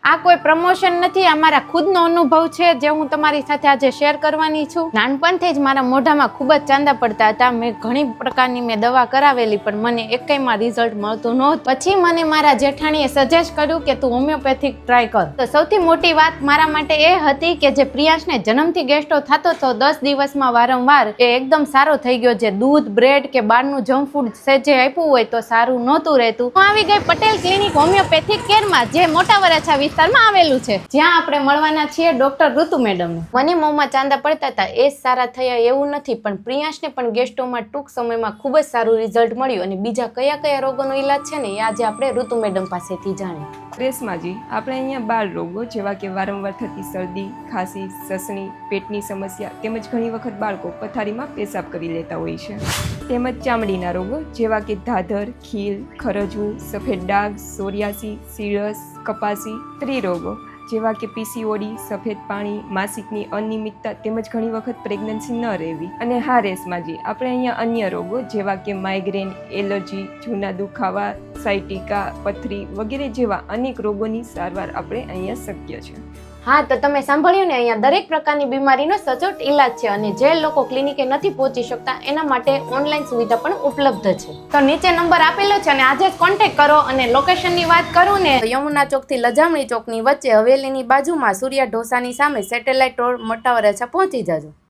આ કોઈ પ્રમોશન નથી, આ મારા ખુદનો અનુભવ છે જે હું તમારી સાથે આજે શેર કરવાની છું. નાનપણથી જ મારા મોઢામાં ખૂબ જ ચાંદા પડતા હતા. મેં ઘણી પ્રકારની દવા કરાવેલી પણ મને એકેયમાં રિઝલ્ટ મળતું નહોતું. પછી મને મારા જેઠાણીએ સજેસ્ટ કર્યું કે તું હોમિયોપેથિક ટ્રાય કર. તો સૌથી મોટી વાત મારા માટે એ હતી કે જે પ્રિયાંશને જન્મથી ગેસ્ટ્રો થતો હતો 10 દિવસમાં વારંવાર, એ એકદમ સારો થઈ ગયો. જે દૂધ, બ્રેડ કે બહારનું જંક ફૂડ સેજે આપ્યું હોય તો સારું નહોતું રહેતું. હું આવી ગઈ પટેલ ક્લિનિક હોમિયોપેથિક કેરમાં, જે મોટા વરાછા વિસ્તારમાં આવેલું છે, જ્યાં આપણે મળવાના છીએ ડોક્ટર ઋતુ મેડમને. મને મોંમાં ચાંદા પડતા હતા એ સારા થયા એવું નથી, પણ પ્રિયાંશને પણ ગેસ્ટ્રોમાં ટૂંક સમયમાં ખૂબ જ સારું રિઝલ્ટ મળ્યું. અને બીજા કયા કયા રોગોનો ઈલાજ છે ને એ આજે આપણે ઋતુ મેડમ પાસેથી જાણીએ. રેશમાજી, આપણે અહીંયા બાળ રોગો જેવા કે વારંવાર થતી શરદી, ખાંસી, સસણી, પેટની સમસ્યા તેમજ ઘણી વખત બાળકો પથારીમાં પેશાબ કરી લેતા હોય છે. તેમજ ચામડીના રોગો જેવા કે ધાધર, ખીલ, ખરજવું, સફેદ ડાઘ, સોરિયાસી, સીરસ, કપાસી, સ્ત્રીરોગો જેવા કે પીસીઓડી, સફેદ પાણી, માસિકની અનિયમિતતા તેમજ ઘણી વખત પ્રેગ્નન્સી ન રહેવી. અને હા રેશમાજી, આપણે અહીંયા અન્ય રોગો જેવા કે માઇગ્રેન, એલર્જી, જૂના દુખાવા, સાયટિકા, પથરી વગેરે જેવા અનેક રોગોની સારવાર આપણે અહીંયા શક્ય છે. હા, તો તમે સાંભળ્યું ને, અહીંયા દરેક પ્રકારની બીમારીનો સચોટ ઈલાજ છે. અને જે લોકો ક્લિનિકે નથી પહોંચી શકતા એના માટે ઓનલાઈન સુવિધા પણ ઉપલબ્ધ છે. તો નીચે નંબર આપેલો છે અને આજે જ કોન્ટેક્ટ કરો. અને લોકેશનની વાત કરું ને, યમુના ચોકથી લજામણી ચોકની વચ્ચે હવેલીની બાજુમાં સૂર્યા ઢોસાની સામે સેટેલાઇટ રોડ મોટા વરાછા પહોંચી જાજો.